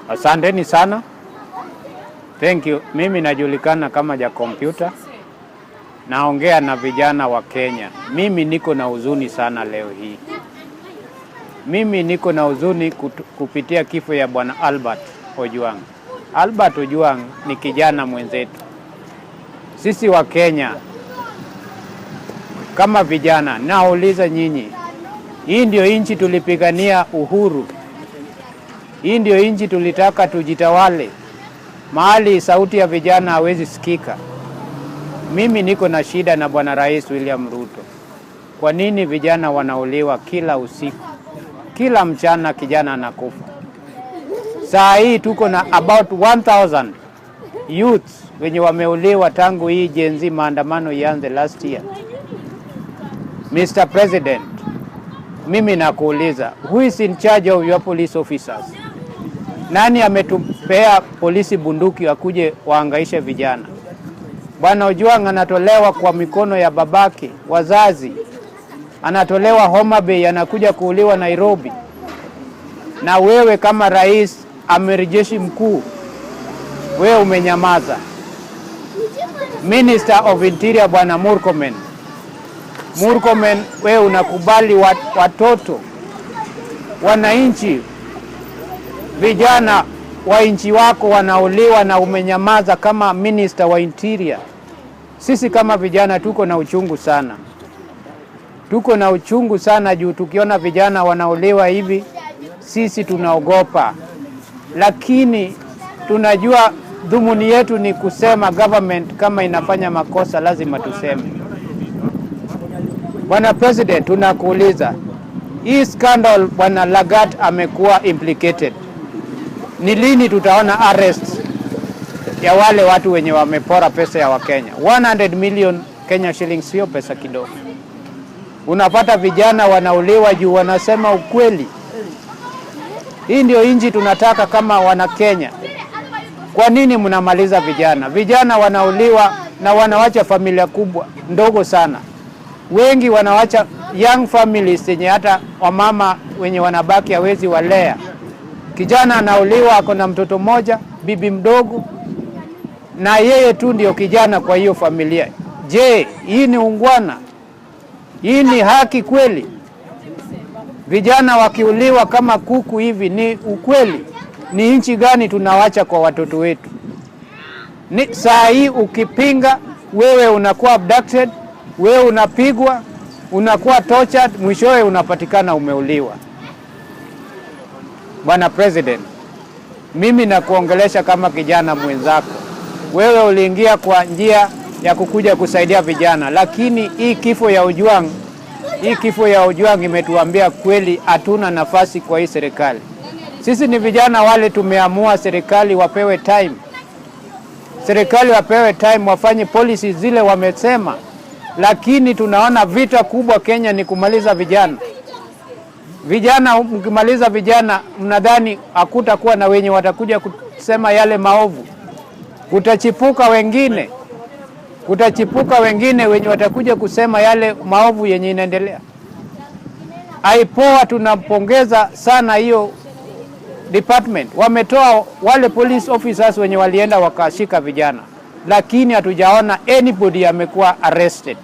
Asanteni sana. Thank you. Mimi najulikana kama Ja Computer. Naongea na vijana wa Kenya. Mimi niko na huzuni sana leo hii. Mimi niko na huzuni kupitia kifo ya Bwana Albert Ojwang. Albert Ojwang ni kijana mwenzetu. Sisi wa Kenya kama vijana, nauliza nyinyi, hii ndio nchi tulipigania uhuru. Hii ndio nchi tulitaka tujitawale. Mahali sauti ya vijana hawezi sikika. Mimi niko na shida na Bwana Rais William Ruto. Kwa nini vijana wanauliwa kila usiku? Kila mchana kijana anakufa. Saa hii tuko na about 1000 youths wenye wameuliwa tangu hii Gen Z maandamano ianze last year. Mr. President, mimi nakuuliza, who is in charge of your police officers? Nani ametupea polisi bunduki wakuje waangaishe vijana? Bwana Ojwang anatolewa kwa mikono ya babake, wazazi. Anatolewa Homa Bay, anakuja kuuliwa Nairobi. Na wewe kama rais, amiri jeshi mkuu, wewe umenyamaza. Minister of Interior Bwana Murkomen, wewe unakubali watoto, wananchi, vijana wa nchi wako wanauliwa na umenyamaza kama Minister wa Interior. Sisi kama vijana tuko na uchungu sana. Tuko na uchungu sana juu tukiona vijana wanauliwa hivi, sisi tunaogopa. Lakini tunajua dhumuni yetu ni kusema government kama inafanya makosa lazima tuseme. Bwana President, tunakuuliza, hii scandal Bwana Lagat amekuwa implicated. Ni lini tutaona arrest ya wale watu wenye wamepora pesa ya Wakenya? 100 million Kenya shillings sio pesa kidogo. Unapata vijana wanauliwa juu wanasema ukweli. Hii ndio nchi tunataka kama wana Kenya. Kwa nini mnamaliza vijana? Vijana wanauliwa na wanawacha familia kubwa, ndogo sana. Wengi wanawacha young families yenye hata wamama wenye wanabaki hawezi walea. Kijana anauliwa ako na mtoto mmoja, bibi mdogo, na yeye tu ndio kijana kwa hiyo familia. Je, hii ni ungwana? Hii ni haki kweli? Vijana wakiuliwa kama kuku hivi ni ukweli? Ni nchi gani tunawacha kwa watoto wetu? Ni saa hii ukipinga, wewe unakuwa abducted, wewe unapigwa, unakuwa tortured, mwishowe unapatikana umeuliwa. Bwana President, mimi nakuongelesha kama kijana mwenzako. Wewe uliingia kwa njia ya kukuja kusaidia vijana, lakini hii kifo ya Ojwang imetuambia kweli hatuna nafasi kwa hii serikali. Sisi ni vijana wale tumeamua serikali wapewe time. Serikali wapewe time wafanye policies zile wamesema. Lakini tunaona vita kubwa Kenya ni kumaliza vijana. Vijana, mkimaliza vijana, mnadhani hakutakuwa na wenye watakuja kusema yale maovu? Kutachipuka wengine wenye watakuja kusema yale maovu yenye inaendelea. Aipoa, tunapongeza sana hiyo department. Wametoa wale police officers wenye walienda wakashika vijana. Lakini hatujaona anybody amekuwa arrested.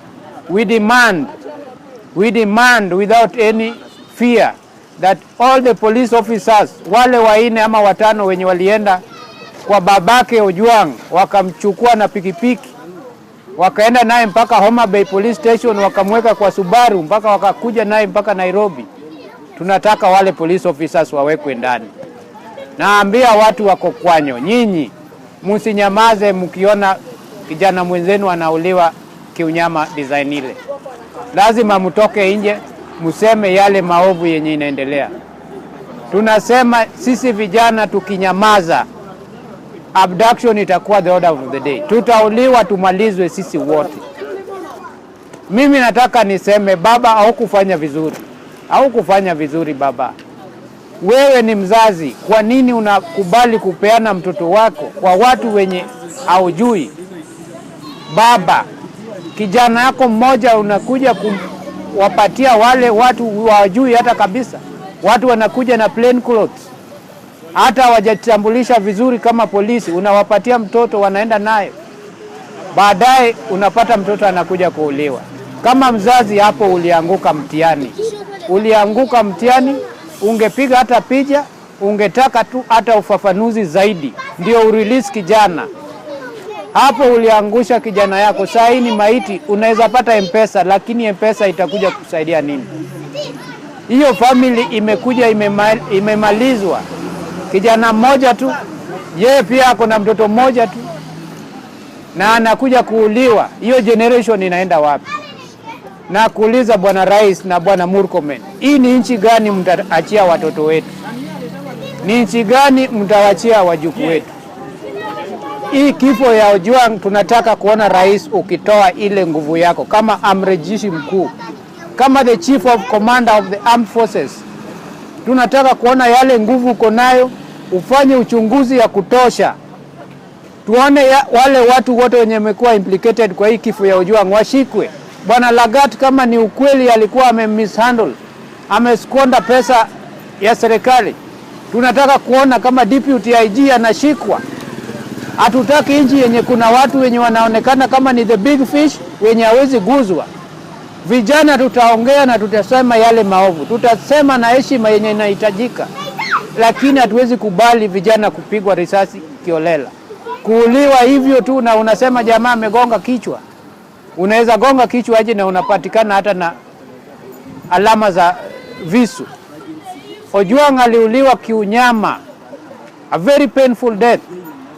We demand without any fear that all the police officers, wale 4 ama 5 wenye walienda kwa babake Ojwang, wakamchukua na pikipiki, wakaenda naye mpaka Homa Bay Police Station, wakamweka kwa Subaru mpaka wakakuja naye mpaka Nairobi. Tunataka wale police officers wawekwe ndani. Naambia watu wako Kwanyo, nyinyi msinyamaze mkiona kijana mwenzenu anauliwa kiunyama design ile. Lazima mtoke nje, mseme yale maovu yenye inaendelea. Tunasema sisi vijana tukinyamaza, abduction itakuwa the order of the day. Tutauliwa, tumalizwe sisi wote. Mimi nataka niseme baba haukufanya vizuri baba. Wewe ni mzazi, kwa nini unakubali kupeana mtoto wako kwa watu wenye haujui? Baba, kijana yako mmoja unakuja kuwapatia wale watu hawajui hata kabisa. Watu wanakuja na plain clothes. hata hawajatambulisha vizuri kama polisi, unawapatia mtoto wanaenda naye, baadaye unapata mtoto anakuja kuuliwa. Kama mzazi hapo ulianguka mtihani, ungepiga hata picha, ungetaka tu hata ufafanuzi zaidi ndio urelease kijana. Hapo uliangusha kijana yako. Saa hii ni maiti, unaweza pata M-Pesa, lakini M-Pesa itakuja kusaidia nini? Hiyo family imekuja imemalizwa. Kijana mmoja tu, yeye pia ako na mtoto mmoja tu, na anakuja kuuliwa. Hiyo generation inaenda wapi? Na kuuliza Bwana Rais na Bwana Murkomen, hii ni nchi gani mtaachia watoto wetu? Ni nchi gani mtawachia wajukuu wetu? Hii kifo ya Ojwang, tunataka kuona rais ukitoa ile nguvu yako kama amri jeshi mkuu, kama the chief of commander of the armed forces. Tunataka kuona yale nguvu uko nayo, ufanye uchunguzi ya kutosha. Tuone wale watu wote wenye wamekuwa implicated kwa hii kifo ya Ojwang washikwe. Bwana Lagat kama ni ukweli alikuwa mishandle, ameskonda pesa ya serikali, tunataka kuona kama deputy IG anashikwa. Hatutaki nchi yenye kuna watu wenye wanaonekana kama ni the big fish wenye hawezi guzwa. Vijana tutaongea na tutasema yale maovu, tutasema na heshima yenye inahitajika, lakini hatuwezi kubali vijana kupigwa risasi kiolela, kuuliwa hivyo tu. Na unasema jamaa amegonga kichwa, unaweza gonga kichwa aje na unapatikana hata na alama za visu. Ojwang aliuliwa kiunyama, a very painful death,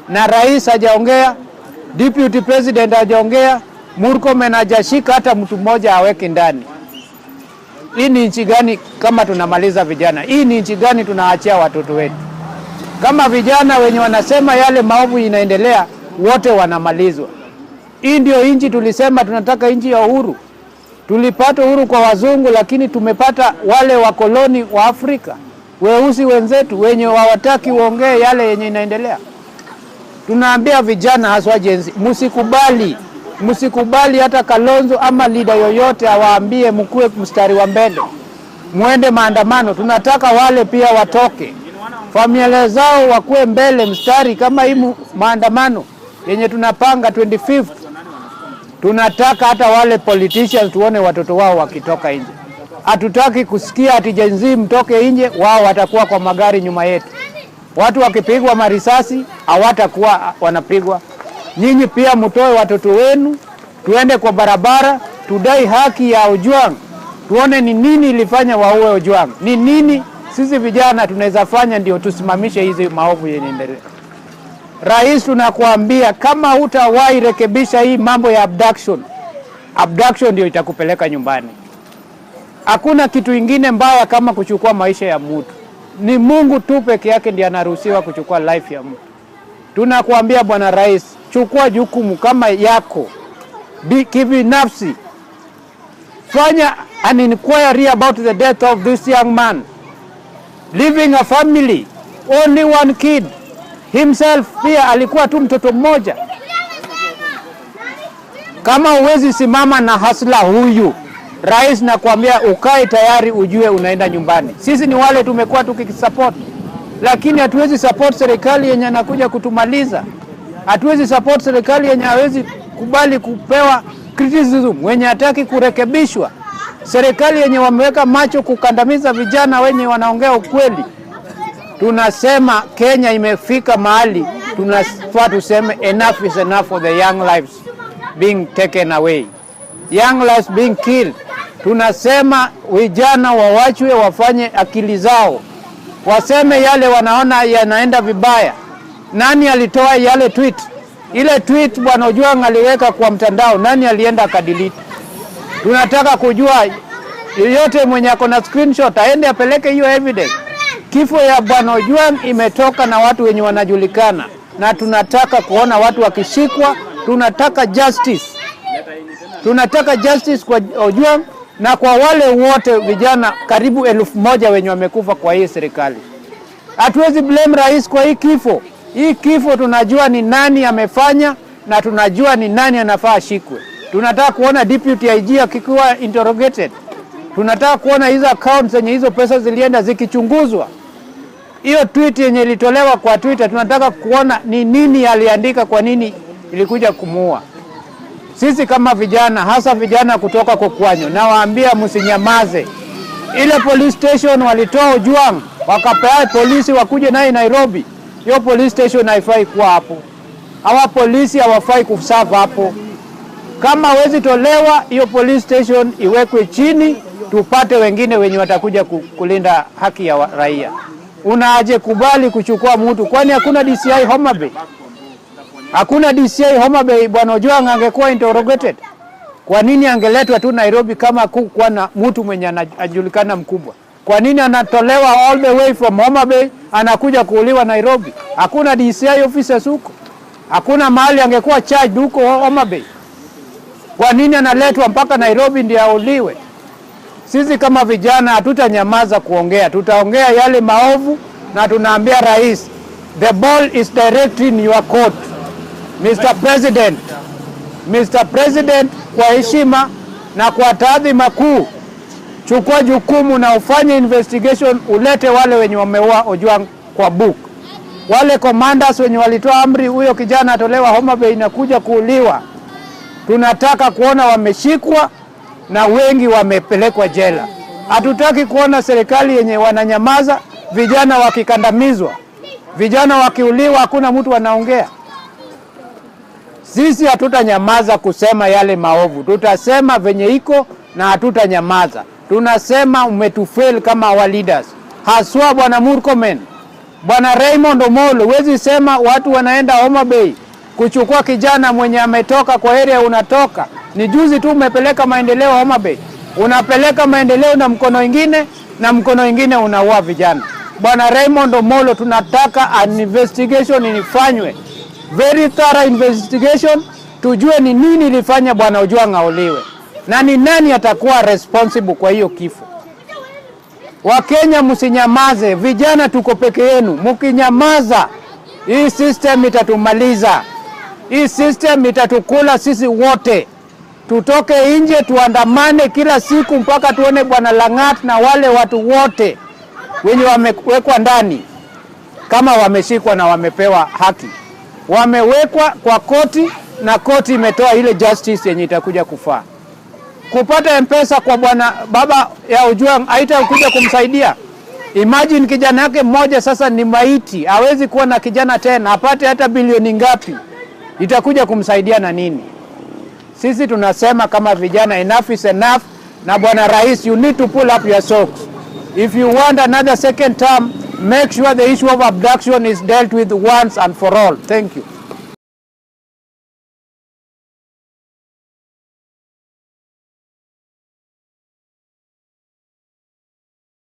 na rais hajaongea, deputy president hajaongea, Murkomen hajashika hata mtu mmoja aweke ndani. Hii ni nchi gani kama tunamaliza vijana? Hii ni nchi gani tunaachia watoto wetu? Kama vijana wenye wanasema yale maovu inaendelea, wote wanamalizwa. Hii ndio nchi tulisema tunataka, nchi ya uhuru. Tulipata uhuru kwa wazungu, lakini tumepata wale wakoloni wa Afrika, weusi wenzetu wenye hawataki uongee yale yenye inaendelea. Tunaambia vijana haswa jenzi, msikubali hata Kalonzo ama leader yoyote awaambie mkue mstari wa mbele, muende maandamano. Tunataka wale pia watoke, familia zao wakue mbele mstari. Kama hii maandamano yenye tunapanga 25th, tunataka hata wale politicians tuone watoto wao wakitoka nje. Hatutaki kusikia ati Gen Z mtoke nje, wao watakuwa kwa magari nyuma yetu. Watu wakipigwa marisasi hawatakuwa wanapigwa. Nyinyi pia mtoe watoto wenu, tuende kwa barabara, tudai haki ya Ojwang. Tuone ni nini ilifanya waue Ojwang. Ni nini sisi vijana tunaweza fanya ndio tusimamishe hizi maovu yenye endelea. Rais, tunakuambia kama hutawahi rekebisha hii mambo ya abduction ndio itakupeleka nyumbani. Hakuna kitu ingine mbaya kama kuchukua maisha ya mtu. Ni Mungu tu peke yake ndiye anaruhusiwa kuchukua life ya mtu. Tunakuambia Bwana Rais, chukua jukumu kama yako kibinafsi. Fanya an inquiry about the death of this young man, leaving a family, only one kid. Himself pia alikuwa tu mtoto mmoja. Kama uwezi simama na hasla huyu, Rais, nakwambia ukae tayari, ujue unaenda nyumbani. Sisi ni wale tumekuwa tukisupport, lakini hatuwezi support serikali yenye anakuja kutumaliza. Hatuwezi support serikali yenye hawezi kubali kupewa criticism, wenye hataki kurekebishwa. Serikali yenye wameweka macho kukandamiza vijana wenye wanaongea ukweli. Tunasema Kenya imefika mahali tunafaa tuseme enough is enough for the young lives being taken away, young lives being killed. Tunasema vijana wawachwe wafanye akili zao, waseme yale wanaona yanaenda vibaya. Nani alitoa yale tweet? Ile tweet Bwana Ojwang aliweka kwa mtandao, nani alienda akadelete? Tunataka kujua, yoyote mwenye ako na screenshot aende apeleke hiyo evidence. Kifo ya Bwana Ojwang imetoka na watu wenye wanajulikana, na tunataka kuona watu wakishikwa. Tunataka justice. Tunataka justice kwa Ojwang na kwa wale wote vijana karibu 1,000 wenye wamekufa kwa hii serikali. Hatuwezi blame rais kwa hii kifo. Hii kifo tunajua ni nani amefanya na tunajua ni nani anafaa ashikwe. Tunataka kuona deputy IG akikuwa interrogated. Tunataka kuona hizo accounts zenye hizo pesa zilienda zikichunguzwa. Hiyo tweet yenye ilitolewa kwa Twitter, tunataka kuona ni nini aliandika, kwa nini ilikuja kumuua. Sisi kama vijana, hasa vijana kutoka Kokwanyo, nawaambia msinyamaze. Ile police station walitoa Ojwang, wakapea polisi wakuje naye Nairobi. Hiyo police station haifai kuwa hapo. Hawa polisi hawafai kuserve hapo. Kama hawezi tolewa, hiyo police station iwekwe chini, tupate wengine wenye watakuja kulinda haki ya raia. Unaaje kubali kuchukua mtu? Kwani hakuna DCI Homa Bay? Hakuna DCI Homa Bay, bwana Ojwang angekuwa interrogated. Kwa nini angeletwa tu Nairobi kama kuwa na mtu mwenye anajulikana mkubwa? Kwa nini anatolewa all the way from Homa Bay anakuja kuuliwa Nairobi? Hakuna DCI officers huko. Hakuna mahali angekuwa charged huko Homa Bay. Kwa nini analetwa mpaka Nairobi ndio auliwe? Sisi kama vijana hatutanyamaza kuongea. Tutaongea yale maovu na tunaambia rais, the ball is direct in your court. Mr. President, kwa heshima na kwa taadhima kuu, chukua jukumu na ufanye investigation, ulete wale wenye wameua Ojwang kwa book. Wale commanders wenye walitoa amri huyo kijana atolewa Homa Bay na kuja kuuliwa, tunataka kuona wameshikwa na wengi wamepelekwa jela. Hatutaki kuona serikali yenye wananyamaza, vijana wakikandamizwa, vijana wakiuliwa, hakuna mtu anaongea. Sisi hatutanyamaza kusema yale maovu. Tutasema venye iko na hatutanyamaza. Tunasema umetufail kama our leaders. Haswa bwana Murkomen, bwana Raymond Omolo, huwezi sema watu wanaenda Homa Bay kuchukua kijana mwenye ametoka kwa area unatoka. Ni juzi tu umepeleka maendeleo Homa Bay. Unapeleka maendeleo na mkono ingine unaua vijana. Bwana Raymond Omolo, tunataka an investigation ifanywe. Very thorough investigation, tujue ni nini ilifanya bwana Ojwang auliwe. Na ni nani atakuwa responsible kwa hiyo kifo. Wakenya msinyamaze, vijana tuko peke yenu. Mkinyamaza, hii system itatumaliza. Hii system itatukula sisi wote. Tutoke nje tuandamane kila siku mpaka tuone bwana Langat na wale watu wote wenye wamewekwa ndani, kama wameshikwa na wamepewa haki. Wamewekwa kwa koti na koti imetoa ile justice yenye itakuja kufaa. Kupata mpesa kwa bwana baba ya Ojwang haitakuja kumsaidia. Imagine kijana yake mmoja sasa ni maiti, hawezi kuwa na kijana tena, apate hata bilioni ngapi, itakuja kumsaidia na nini? Sisi tunasema kama vijana, enough is enough. Na bwana rais, you need to pull up your socks. If you want another second term, make sure the issue of abduction is dealt with once and for all. Thank you.